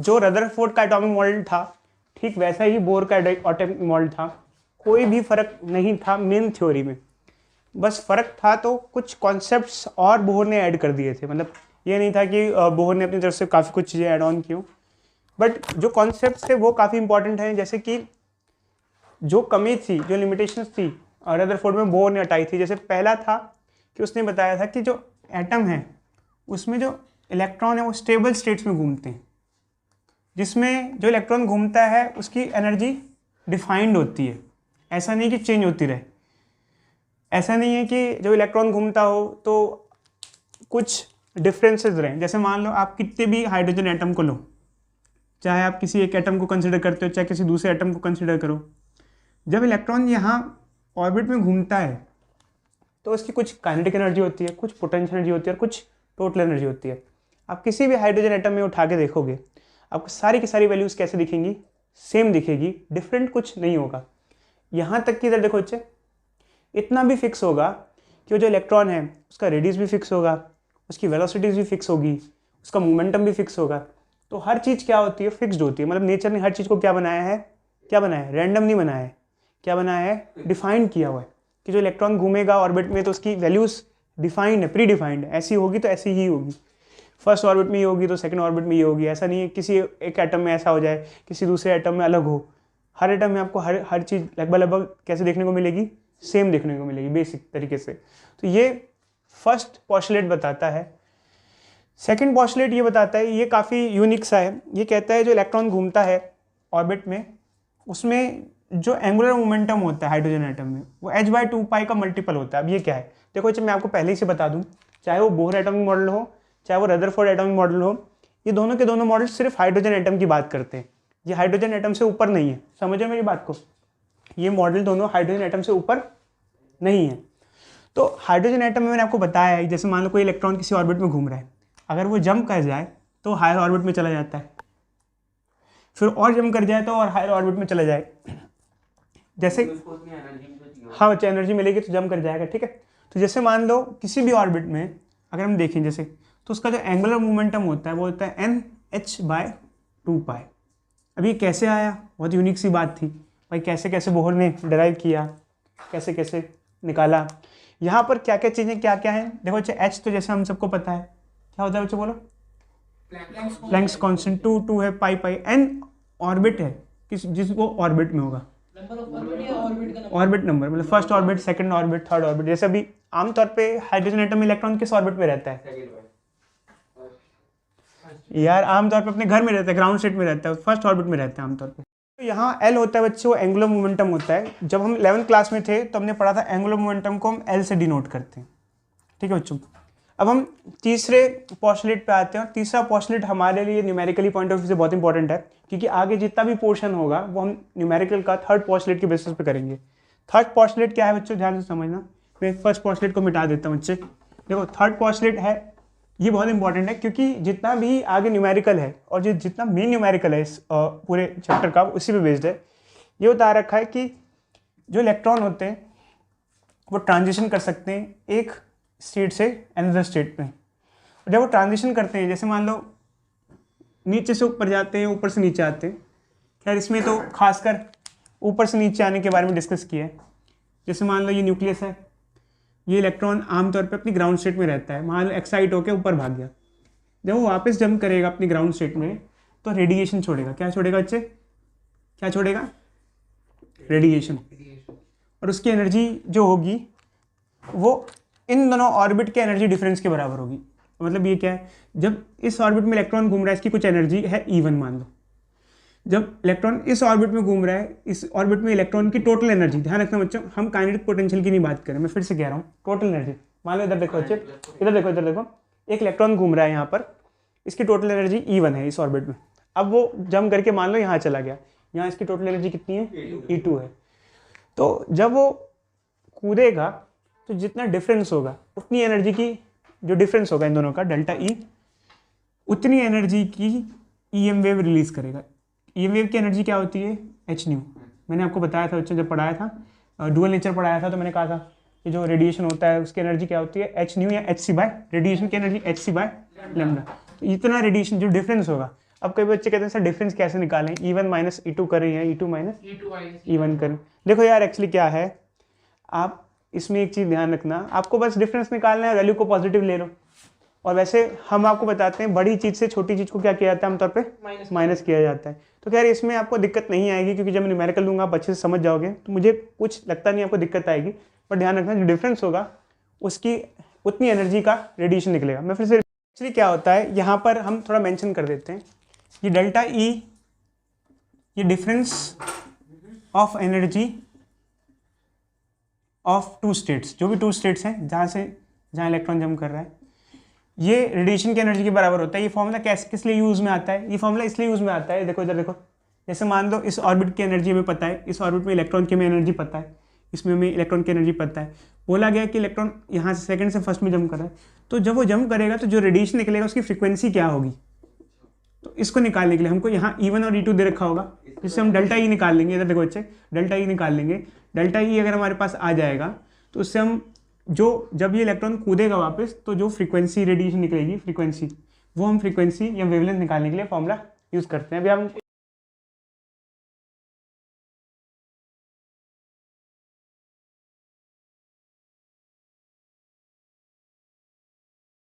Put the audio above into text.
जो रदरफोर्ड का atomic model था ठीक वैसा ही बोर का एटॉमिक मॉडल था, कोई भी फर्क नहीं था मेन थ्योरी में। बस फर्क था तो कुछ कॉन्सेप्ट्स और बोर ने ऐड कर दिए थे, मतलब ये नहीं था कि बोर ने अपनी तरफ से काफ़ी कुछ चीज़ें ऐड ऑन की, बट जो कॉन्सेप्ट्स थे वो काफ़ी इंपॉर्टेंट हैं। जैसे कि जो कमी थी, जो लिमिटेशंस थी रदरफोर्ड में, बोर ने हटाई थी। जैसे पहला था कि उसने बताया था कि जो एटम है उसमें जो इलेक्ट्रॉन है वो स्टेबल स्टेट्स में घूमते हैं, जिसमें जो इलेक्ट्रॉन घूमता है उसकी एनर्जी डिफाइंड होती है, ऐसा नहीं कि चेंज होती रहे। ऐसा नहीं है कि जो इलेक्ट्रॉन घूमता हो तो कुछ डिफरेंसेस रहें। जैसे मान लो आप कितने भी हाइड्रोजन एटम को लो, चाहे आप किसी एक एटम को कंसिडर करते हो चाहे किसी दूसरे एटम को कंसिडर करो, जब इलेक्ट्रॉन यहाँ ऑर्बिट में घूमता है तो उसकी कुछ काइनेटिक एनर्जी होती है, कुछ पोटेंशियल एनर्जी होती है और कुछ टोटल एनर्जी होती है। आप किसी भी हाइड्रोजन एटम में उठा के देखोगे, आपको सारी की सारी वैल्यूज़ कैसे दिखेंगी? सेम दिखेगी, डिफरेंट कुछ नहीं होगा। यहाँ तक कि इधर देखो बच्चे, इतना भी फिक्स होगा कि वो जो इलेक्ट्रॉन है उसका रेडियस भी फिक्स होगा, उसकी वेलोसिटीज भी फिक्स होगी, उसका मोमेंटम भी फिक्स होगा। तो हर चीज़ क्या होती है? फिक्स्ड होती है। मतलब नेचर ने हर चीज़ को क्या बनाया है? रैंडम नहीं बनाया है। क्या बनाया है? डिफाइंड किया हुआ है कि जो इलेक्ट्रॉन घूमेगा ऑर्बिट में तो उसकी वैल्यूज़ डिफाइंड है, प्री डिफाइंड है, ऐसी होगी तो ऐसी ही होगी। फर्स्ट ऑर्बिट में ये होगी तो सेकंड ऑर्बिट में ये होगी। ऐसा नहीं है किसी एक एटम में ऐसा हो जाए, किसी दूसरे एटम में अलग हो। हर एटम में आपको हर चीज़ लगभग कैसे देखने को मिलेगी? सेम देखने को मिलेगी बेसिक तरीके से। तो ये फर्स्ट पॉस्टुलेट बताता है। सेकंड पॉस्टुलेट ये बताता है, ये काफ़ी यूनिक सा है। ये कहता है जो इलेक्ट्रॉन घूमता है ऑर्बिट में उसमें जो एंगुलर मोमेंटम होता है हाइड्रोजन एटम में वो h/2π का मल्टीपल होता है। अब ये क्या है? देखो जब मैं आपको पहले ही से बता दूं, चाहे वो बोहर एटॉमिक मॉडल हो चाहे वो रदरफोर्ड एटॉमिक मॉडल हो, ये दोनों के दोनों मॉडल सिर्फ हाइड्रोजन एटम की बात करते हैं। ये हाइड्रोजन एटम से ऊपर नहीं है। समझो मेरी बात को, ये मॉडल दोनों हाइड्रोजन एटम से ऊपर नहीं है। तो हाइड्रोजन एटम में मैंने आपको बताया है, जैसे मान लो कोई इलेक्ट्रॉन किसी ऑर्बिट में घूम रहा है, अगर वो जंप कर जाए तो हायर ऑर्बिट में चला जाता है, फिर और जंप कर जाए तो और हायर ऑर्बिट में चला जाए। जैसे हाँ बच्चा, एनर्जी मिलेगी तो जंप कर जाएगा, ठीक है। तो जैसे मान लो किसी भी ऑर्बिट में अगर हम देखें जैसे, तो उसका जो एंगुलर मोमेंटम होता है वो होता है NH/2π। अब ये कैसे आया? बहुत यूनिक सी बात थी भाई, कैसे कैसे बोहर ने डिराइव किया, कैसे कैसे निकाला। यहाँ पर क्या क्या चीज़ें क्या क्या हैं देखो बच्चे। H तो जैसे हम सबको पता है, क्या होता है बच्चे बोलो? Planck's constant. 2 है, पाई। N ऑर्बिट है जिसको ऑर्बिट में होगा, ऑर्बिट नंबर, मतलब first orbit, second orbit, third orbit. जैसे अभी आमतौर पे हाइड्रोजन एटम में इलेक्ट्रॉन किस ऑर्बिट में रहता है यार? आमतौर पे अपने घर में रहता है, ग्राउंड स्टेट में रहता है, फर्स्ट ऑर्बिट में रहता है आमतौर पे। तो यहाँ L होता है बच्चे, वो एंगुलर मोमेंटम होता है। जब हम 11th क्लास में थे तो हमने पढ़ा था एंगुलर मोमेंटम को हम L से डिनोट करते हैं, ठीक है बच्चों। अब हम तीसरे पॉस्टुलेट पे आते हैं। और तीसरा पॉस्टुलेट हमारे लिए न्यूमेरिकली पॉइंट ऑफ व्यू से बहुत इंपॉर्टेंट है, क्योंकि आगे जितना भी पोर्शन होगा वो हम न्यूमेरिकल का थर्ड पॉस्टुलेट के बेसिस पे करेंगे। थर्ड पॉस्टुलेट क्या है बच्चों? ध्यान से समझना। मैं फर्स्ट पॉस्टुलेट को मिटा देता हूँ बच्चे। देखो थर्ड पॉस्टुलेट है, ये बहुत इंपॉर्टेंट है, क्योंकि जितना भी आगे न्यूमेरिकल है और जितना मेन न्यूमेरिकल है इस पूरे चैप्टर का उसी पे बेस्ड है। ये बता रखा है कि जो इलेक्ट्रॉन होते हैं वो ट्रांजिशन कर सकते हैं एक स्टेट से अनदर स्टेट में। जब वो ट्रांजिशन करते हैं, जैसे मान लो नीचे से ऊपर जाते हैं, ऊपर से नीचे आते हैं। खैर इसमें तो खासकर ऊपर से नीचे आने के बारे में डिस्कस किया है। जैसे मान लो ये न्यूक्लियस है, ये इलेक्ट्रॉन आमतौर पे अपनी ग्राउंड स्टेट में रहता है। मान लो एक्साइट होकर ऊपर भाग गया, जब वो वापस जंप करेगा अपनी ग्राउंड स्टेट में तो रेडिएशन छोड़ेगा। क्या छोड़ेगा बच्चे? क्या छोड़ेगा? रेडिएशन। और उसकी एनर्जी जो होगी वो इन दोनों ऑर्बिट के एनर्जी डिफरेंस के बराबर होगी। मतलब ये क्या है? जब इस ऑर्बिट में इलेक्ट्रॉन घूम रहा है, इसकी कुछ एनर्जी है E1 मान लो। जब इलेक्ट्रॉन इस ऑर्बिट में घूम रहा है, इस ऑर्बिट में इलेक्ट्रॉन की टोटल एनर्जी, ध्यान रखना बच्चों, हम काइनेटिक पोटेंशियल की नहीं बात करें, मैं फिर से कह रहा हूँ टोटल एनर्जी। मान लो इधर देखो बच्चे, इधर देखो, एक इलेक्ट्रॉन घूम रहा है यहाँ पर, इसकी टोटल एनर्जी E1 है इस ऑर्बिट में। अब वो जंप करके मान लो यहाँ चला गया, यहाँ इसकी टोटल एनर्जी कितनी है? E2 है। तो जब वो कूदेगा तो जितना डिफरेंस होगा उतनी एनर्जी की, जो डिफरेंस होगा इन दोनों का डेल्टा E, उतनी एनर्जी की EM वेव रिलीज करेगा। EM वेव की एनर्जी क्या होती है? hν। मैंने आपको बताया था बच्चों, जब पढ़ाया था डुअल नेचर पढ़ाया था, तो मैंने कहा था कि जो रेडिएशन होता है उसकी एनर्जी क्या होती है? hν या hc/, रेडिएशन की एनर्जी hc/λ। तो इतना रेडिएशन जो डिफरेंस होगा, अब कई बच्चे कहते हैं सर डिफरेंस कैसे निकालें, E1 माइनस E2 करें या E2 माइनस E1 करें। देखो यार एक्चुअली क्या है, आप इसमें एक चीज़ ध्यान रखना, आपको बस डिफरेंस निकालना है, वैल्यू को पॉजिटिव ले लो। और वैसे हम आपको बताते हैं बड़ी चीज़ से छोटी चीज़ को क्या किया जाता है आमतौर पे माइनस किया जाता है। तो खैर इसमें आपको दिक्कत नहीं आएगी, क्योंकि जब मैं न्यूमेरिकल दूंगा आप अच्छे से समझ जाओगे, तो मुझे कुछ लगता नहीं आपको दिक्कत आएगी। पर ध्यान रखना जो डिफरेंस होगा उसकी उतनी एनर्जी का रेडिएशन निकलेगा। मैं फिर से एक्चुअली क्या होता है यहाँ पर हम थोड़ा मेंशन कर देते हैं, ये डेल्टा ई ये difference of energy of two states, जो भी टू स्टेट्स हैं जहाँ इलेक्ट्रॉन जंप कर रहा है, ये रेडिएशन की एनर्जी के बराबर होता है। ये फॉर्मूला किस लिए यूज़ में आता है, ये फॉर्मूला इसलिए यूज़ में आता है, देखो इधर देखो, जैसे मान लो इस ऑर्बिट की एनर्जी हमें पता है, इस ऑर्बिट में इलेक्ट्रॉन की हमें एनर्जी पता है, इसमें हमें इलेक्ट्रॉन की एनर्जी पता है। बोला गया कि इलेक्ट्रॉन यहाँ से सेकंड से फर्स्ट में जंप कर रहा है, तो जब वो जंप करेगा तो जो रेडिएशन निकलेगा उसकी फ्रीक्वेंसी क्या होगी, तो इसको निकालने के लिए हमको यहाँ E1 और E2 दे रखा होगा, जिससे हम डेल्टा ई निकाल लेंगे। इधर देखो बच्चे, डेल्टा ई निकाल लेंगे। डेल्टा ई अगर हमारे पास आ जाएगा तो उससे हम जब ये इलेक्ट्रॉन कूदेगा वापस, तो जो फ्रीक्वेंसी रेडिएशन निकलेगी, फ्रीक्वेंसी, वो हम फ्रीक्वेंसी या वेवलेंथ निकालने के लिए फॉर्मूला यूज़ करते हैं। अभी हम